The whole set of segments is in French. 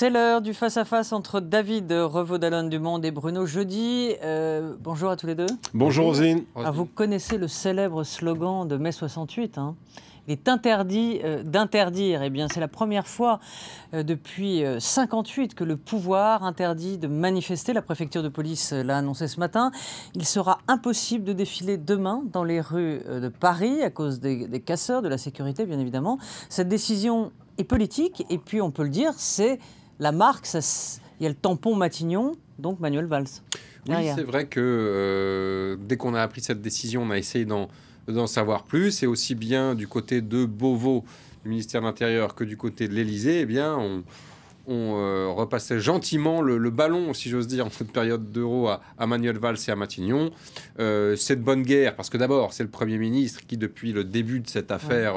C'est l'heure du face-à-face entre David Revaud-Dallon du Monde et Bruno Jeudi. Bonjour à tous les deux. Bonjour Roselyne. Ah, vous connaissez le célèbre slogan de mai 68, hein. Il est interdit d'interdire. Eh bien, c'est la première fois depuis 58 que le pouvoir interdit de manifester. La préfecture de police l'a annoncé ce matin. Il sera impossible de défiler demain dans les rues de Paris à cause des casseurs, de la sécurité, bien évidemment. Cette décision est politique et puis, on peut le dire, c'est la marque. Il y a le tampon Matignon, donc Manuel Valls. Oui, c'est vrai que dès qu'on a appris cette décision, on a essayé d'en savoir plus, et aussi bien du côté de Beauvau, du ministère de l'Intérieur, que du côté de l'Élysée, eh bien, on repassait gentiment le ballon, si j'ose dire, en cette période d'euro à Manuel Valls et à Matignon. C'est de bonne guerre, parce que d'abord, c'est le Premier ministre qui, depuis le début de cette affaire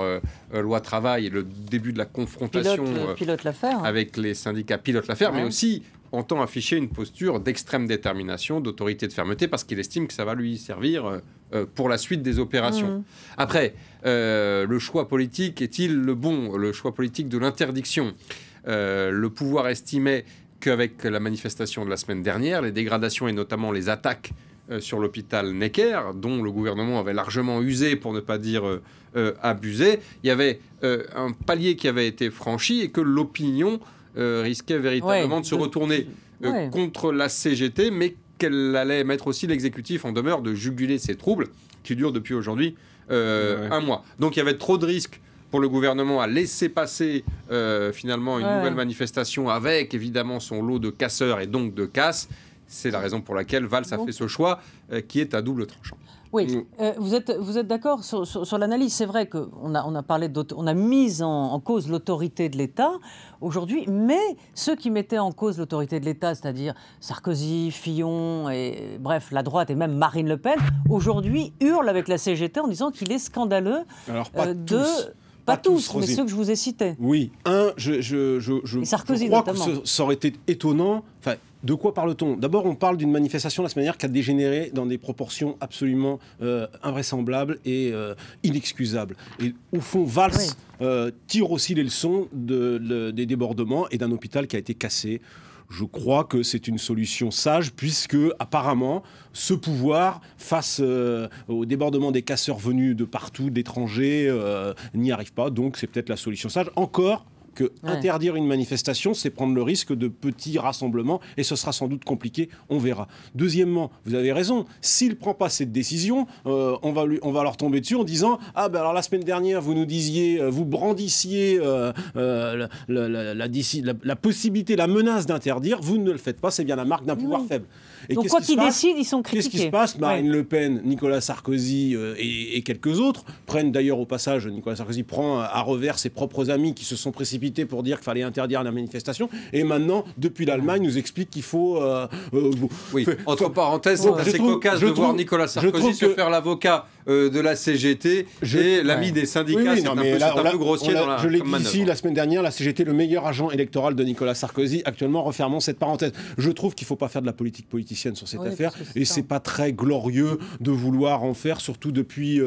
loi travail et le début de la confrontation pilote l'affaire, avec les syndicats, pilote l'affaire, mais aussi entend afficher une posture d'extrême détermination, d'autorité, de fermeté, parce qu'il estime que ça va lui servir pour la suite des opérations. Après, le choix politique est-il le bon? Le choix politique de l'interdiction. Le pouvoir estimait qu'avec la manifestation de la semaine dernière, les dégradations et notamment les attaques sur l'hôpital Necker, dont le gouvernement avait largement usé, pour ne pas dire abusé, il y avait un palier qui avait été franchi et que l'opinion risquait véritablement de se retourner contre la CGT, mais qu'elle allait mettre aussi l'exécutif en demeure de juguler ces troubles qui durent depuis aujourd'hui un mois. Donc il y avait trop de risques pour le gouvernement à laisser passer finalement une nouvelle manifestation avec évidemment son lot de casseurs et donc de casse. C'est la raison pour laquelle Valls a fait ce choix qui est à double tranchant. Oui, vous êtes d'accord sur l'analyse. C'est vrai qu'on a mis en cause l'autorité de l'État aujourd'hui, mais ceux qui mettaient en cause l'autorité de l'État, c'est-à-dire Sarkozy, Fillon, et bref, la droite et même Marine Le Pen, aujourd'hui hurlent avec la CGT en disant qu'il est scandaleux. Alors, pas tous, mais ceux que je vous ai cités. Oui, je crois que ça aurait été étonnant. Enfin, de quoi parle-t-on? D'abord, on parle d'une manifestation la semaine dernière qui a dégénéré dans des proportions absolument invraisemblables et inexcusables. Et au fond, Valls tire aussi les leçons des débordements et d'un hôpital qui a été cassé. Je crois que c'est une solution sage, puisque apparemment ce pouvoir, face au débordement des casseurs venus de partout, d'étrangers, n'y arrive pas. Donc c'est peut-être la solution sage. Encore que interdire une manifestation, c'est prendre le risque de petits rassemblements, et ce sera sans doute compliqué, on verra. Deuxièmement, vous avez raison, s'il ne prend pas cette décision, on va leur tomber dessus en disant « Ah ben alors la semaine dernière, vous nous disiez, vous brandissiez la possibilité, la menace d'interdire, vous ne le faites pas, c'est bien la marque d'un pouvoir faible. » Et donc quoi qu'ils décident, ils sont critiqués. Qu'est-ce qui se passe? Marine Le Pen, Nicolas Sarkozy et quelques autres prennent d'ailleurs au passage, Nicolas Sarkozy prend à revers ses propres amis qui se sont précipités pour dire qu'il fallait interdire la manifestation, et maintenant, depuis l'Allemagne, nous explique qu'il faut... entre parenthèses, c'est assez cocasse de voir Nicolas Sarkozy se faire l'avocat de la CGT et l'ami des syndicats. C'est un peu grossier dans la Je l'ai dit ici la semaine dernière, la CGT, le meilleur agent électoral de Nicolas Sarkozy. Actuellement, refermons cette parenthèse. Je trouve qu'il ne faut pas faire de la politique politicienne sur cette affaire, et c'est pas très glorieux de vouloir en faire, surtout depuis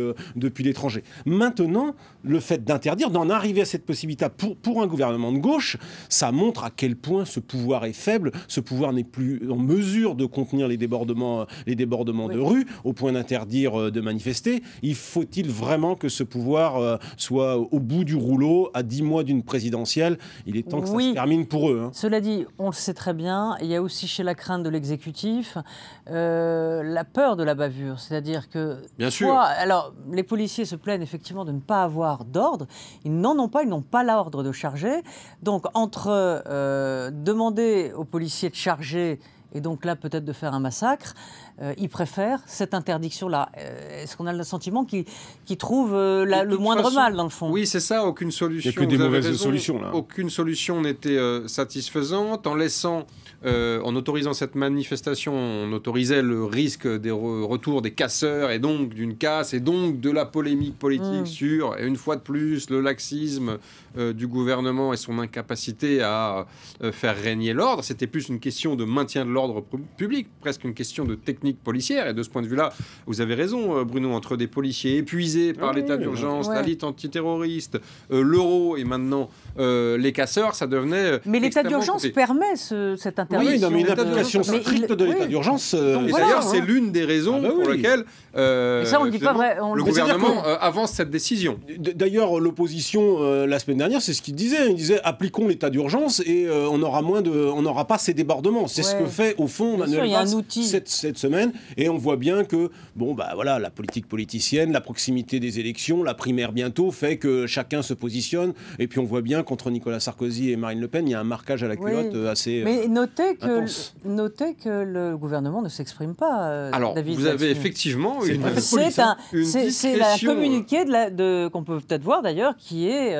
l'étranger. Maintenant, le fait d'interdire, d'en arriver à cette possibilité pour un gouvernement de gauche, ça montre à quel point ce pouvoir est faible. Ce pouvoir n'est plus en mesure de contenir les débordements de rue, au point d'interdire de manifester. Faut-il vraiment que ce pouvoir soit au bout du rouleau, à 10 mois d'une présidentielle? Il est temps que ça se termine pour eux. Cela dit, on le sait très bien, il y a aussi chez la crainte de l'exécutif la peur de la bavure. C'est-à-dire que... Bien sûr. Alors, les policiers se plaignent effectivement de ne pas avoir d'ordre. Ils n'en ont pas, ils n'ont pas l'ordre de charger. Donc, entre demander aux policiers de charger et donc là, peut-être de faire un massacre, ils préfèrent cette interdiction-là. Est-ce qu'on a le sentiment qu'ils trouvent le moindre mal, dans le fond? Oui, c'est ça, aucune solution. Il n'y a que des mauvaises solutions, là. Aucune solution n'était satisfaisante. En autorisant cette manifestation, on autorisait le risque des retours des casseurs, et donc d'une casse, et donc de la polémique politique sur, et une fois de plus, le laxisme du gouvernement et son incapacité à faire régner l'ordre. C'était plus une question de maintien de l'ordre public, presque une question de technicité technique policière. Et de ce point de vue-là, vous avez raison, Bruno, entre des policiers épuisés par l'état d'urgence, la lutte antiterroriste, l'euro et maintenant les casseurs, ça devenait. Mais l'état d'urgence permet cette intervention. Oui, non, mais une application stricte de l'état d'urgence. Et d'ailleurs, c'est l'une des raisons pour lesquelles ça, on le dit pas vrai. Le gouvernement avance cette décision. D'ailleurs, l'opposition, la semaine dernière, c'est ce qu'il disait. Il disait appliquons l'état d'urgence et on n'aura pas ces débordements. C'est ce que fait, au fond, Manuel Valls cette semaine. Et on voit bien que, voilà, la politique politicienne, la proximité des élections, la primaire bientôt, fait que chacun se positionne. Et puis on voit bien qu'entre Nicolas Sarkozy et Marine Le Pen, il y a un marquage à la culotte assez Mais notez que le gouvernement ne s'exprime pas. Alors, David, vous avez effectivement c'est la communiqué qu'on peut peut-être voir d'ailleurs, qui est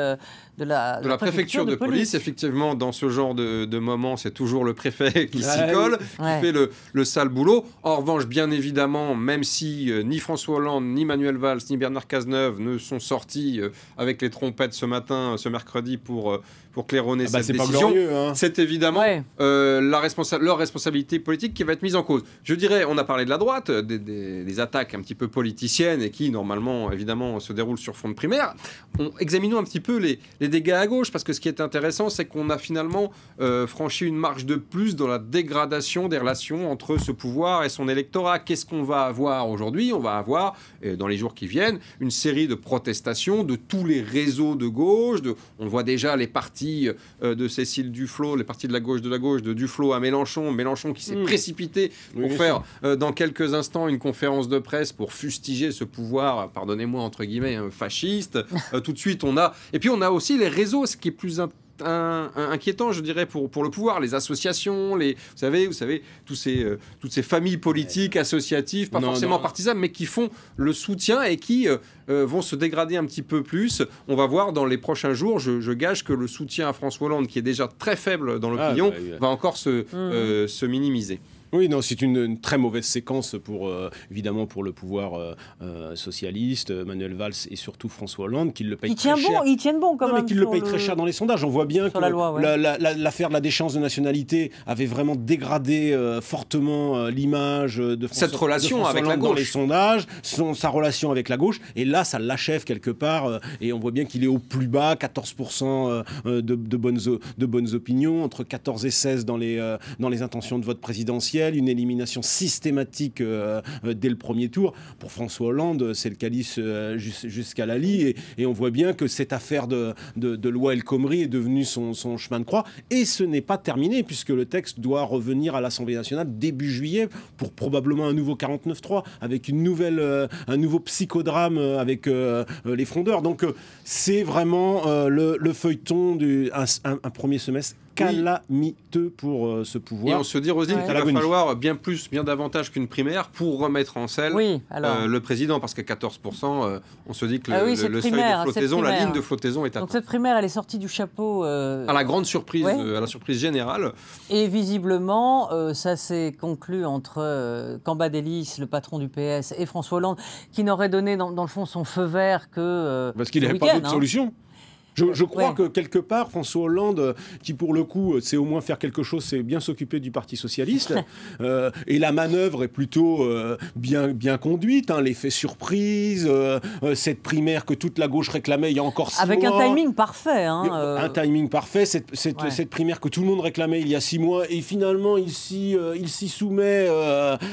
de la préfecture de police. Effectivement, dans ce genre de moment, c'est toujours le préfet qui s'y colle, qui fait le sale boulot. En revanche, bien évidemment, même si ni François Hollande, ni Manuel Valls, ni Bernard Cazeneuve ne sont sortis avec les trompettes ce mercredi pour claironner cette décision, c'est évidemment leur responsabilité politique qui va être mise en cause. Je dirais, on a parlé de la droite, des attaques un petit peu politiciennes et qui, normalement, évidemment, se déroulent sur fond de primaire. Examinons un petit peu les dégâts à gauche, parce que ce qui est intéressant, c'est qu'on a finalement franchi une marche de plus dans la dégradation des relations entre ce pouvoir et son électorat. Qu'est-ce qu'on va avoir aujourd'hui ? On va avoir, dans les jours qui viennent, une série de protestations de tous les réseaux de gauche. On voit déjà les partis de Cécile Duflot, les partis de la gauche, de Duflot à Mélenchon qui s'est précipité pour faire dans quelques instants une conférence de presse pour fustiger ce pouvoir, pardonnez-moi entre guillemets, fasciste. Tout de suite on a aussi les réseaux, ce qui est plus inquiétant, je dirais, pour le pouvoir, les associations, vous savez, toutes ces familles politiques, associatives, pas forcément partisanes, mais qui font le soutien et qui vont se dégrader un petit peu plus. On va voir dans les prochains jours, je gage que le soutien à François Hollande, qui est déjà très faible dans l'opinion, va encore se minimiser. Oui, non, c'est une très mauvaise séquence évidemment pour le pouvoir socialiste, Manuel Valls et surtout François Hollande, qui le paye très cher. Ils tiennent bon quand même. Mais qui le paye très cher dans les sondages. On voit bien que l'affaire de la déchéance de nationalité avait vraiment dégradé fortement l'image de François Hollande dans les sondages, sa relation avec la gauche. Et là, ça l'achève quelque part. Et on voit bien qu'il est au plus bas, 14% de bonnes opinions, entre 14 et 16 dans les intentions de vote présidentiel. Une élimination systématique dès le premier tour. Pour François Hollande, c'est le calice jusqu'à la lie. Et on voit bien que cette affaire de loi El Khomri est devenue son chemin de croix. Et ce n'est pas terminé, puisque le texte doit revenir à l'Assemblée nationale début juillet pour probablement un nouveau 49.3, avec un nouveau psychodrame avec les frondeurs. Donc c'est vraiment le feuilleton un premier semestre calamiteux pour ce pouvoir. Et on se dit, Roselyne, qu'il va falloir bien davantage qu'une primaire pour remettre en selle le président, parce qu'à 14%, on se dit que le seuil de flottaison, la ligne de flottaison est atteinte. Donc cette primaire, elle est sortie du chapeau... à la grande surprise, à la surprise générale. Et visiblement, ça s'est conclu entre Cambadélis, le patron du PS, et François Hollande, qui n'aurait donné, dans le fond, son feu vert que parce qu'il n'avait pas d'autre solution. Je crois que quelque part, François Hollande, qui pour le coup sait au moins faire quelque chose, c'est bien s'occuper du Parti Socialiste, et la manœuvre est plutôt bien conduite, l'effet surprise, cette primaire que toute la gauche réclamait il y a encore 6 mois. Avec un timing parfait. Un timing parfait, cette primaire que tout le monde réclamait il y a 6 mois, et finalement il s'y soumet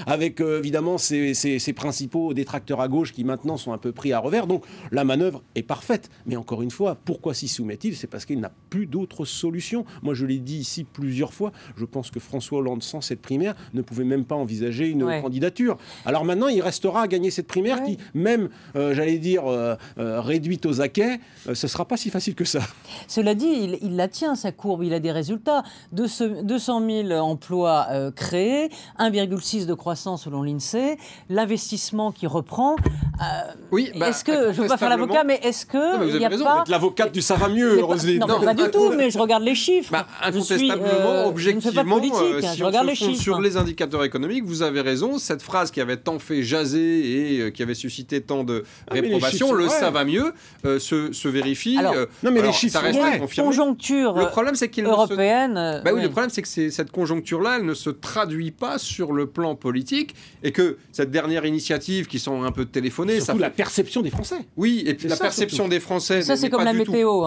avec évidemment ses principaux détracteurs à gauche qui maintenant sont un peu pris à revers. Donc la manœuvre est parfaite, mais encore une fois, pourquoi s'y soumet-il ? C'est parce qu'il n'a plus d'autre solution. Moi, je l'ai dit ici plusieurs fois, je pense que François Hollande, sans cette primaire, ne pouvait même pas envisager une candidature. Alors maintenant, il restera à gagner cette primaire qui, même, réduite aux acquets, ce ne sera pas si facile que ça. Cela dit, il la tient, sa courbe, il a des résultats. 200 000 emplois créés, 1,6 de croissance selon l'INSEE, l'investissement qui reprend. Est-ce que, je ne veux pas faire l'avocat, mais est-ce qu'il n'y a pas... L'avocate du ça va mieux, Roselyne. Non, pas du tout, mais je regarde les chiffres. Incontestablement, objectivement, si on se fonde sur les indicateurs économiques, vous avez raison. Cette phrase qui avait tant fait jaser et qui avait suscité tant de réprobation, ça va mieux, se vérifie. Alors, non, mais les chiffres, ça reste à confirmer. Conjoncture le problème, c'est qu'il européenne. Oui, le problème, c'est que cette conjoncture-là, elle ne se traduit pas sur le plan politique et que cette dernière initiative qui sont un peu téléphonée, surtout la perception des Français. Oui, et puis la perception des Français. Ça, c'est comme la météo.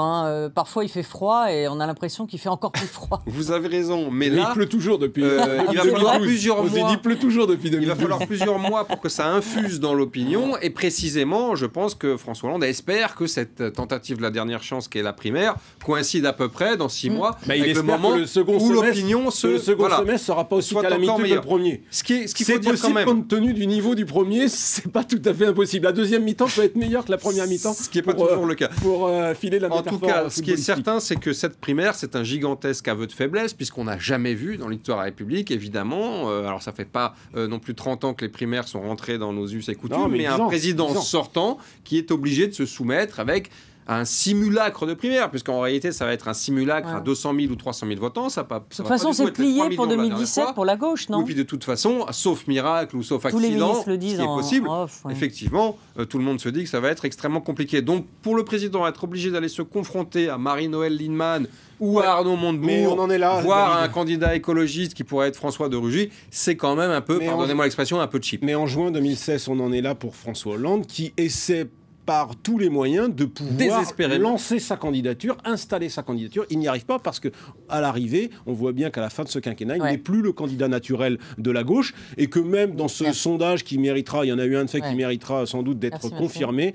Parfois, il fait froid et on a l'impression qu'il fait encore plus froid. Vous avez raison, mais là, il pleut toujours depuis. Il va falloir plusieurs mois. Il pleut toujours depuis 2012. Il va falloir plusieurs mois pour que ça infuse dans l'opinion. Et précisément, je pense que François Hollande espère que cette tentative de la dernière chance, qui est la primaire, coïncide à peu près dans 6 mois avec le moment où l'opinion le second semestre sera pas aussi calamiteux que le premier. Ce qu'il c'est faut dire possible, quand même, compte tenu du niveau du premier, c'est pas tout à fait impossible. La deuxième mi-temps peut être meilleure que la première mi-temps. Ce qui n'est pas toujours le cas. Pour filer la métaphore. En tout cas, ce qui est certain, c'est que cette primaire, c'est un gigantesque aveu de faiblesse, puisqu'on n'a jamais vu dans l'histoire de la République, évidemment. Alors, ça fait pas non plus 30 ans que les primaires sont rentrées dans nos us et coutumes, mais un président sortant qui est obligé de se soumettre avec un simulacre de primaire, puisqu'en réalité, ça va être un simulacre à 200 000 ou 300 000 votants. De toute façon, c'est plié pour 2017 pour la gauche, non? Et puis de toute façon, sauf miracle ou sauf accident, ce qui est possible, effectivement, tout le monde se dit que ça va être extrêmement compliqué. Donc, pour le président, être obligé d'aller se confronter à Marie-Noëlle Lienemann ou à Arnaud Montebourg, voire à un candidat écologiste qui pourrait être François de Rugy, c'est quand même un peu, pardonnez-moi l'expression, un peu cheap. Mais en juin 2016, on en est là pour François Hollande, qui essaie par tous les moyens de pouvoir lancer sa candidature, installer sa candidature. Il n'y arrive pas parce que à l'arrivée, on voit bien qu'à la fin de ce quinquennat, il n'est plus le candidat naturel de la gauche et que même dans ce sondage qui méritera, il y en a eu un de fait qui méritera sans doute d'être confirmé,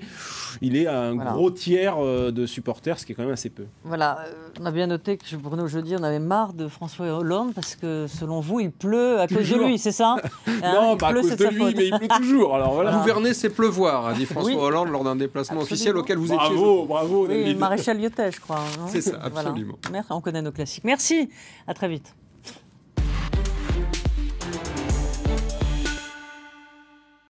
il est à un gros tiers de supporters, ce qui est quand même assez peu. Voilà, on a bien noté que Bruno jeudi, on avait marre de François Hollande parce que selon vous, il pleut à cause de lui, c'est ça? Non, pas à cause de lui, mais il pleut toujours. Alors voilà. Gouverner, c'est pleuvoir, a dit François Hollande lors d'un déplacement officiel auquel vous étiez. Bravo, oui, Maréchal Lyotet, je crois. C'est ça, absolument. Voilà. On connaît nos classiques. Merci, à très vite.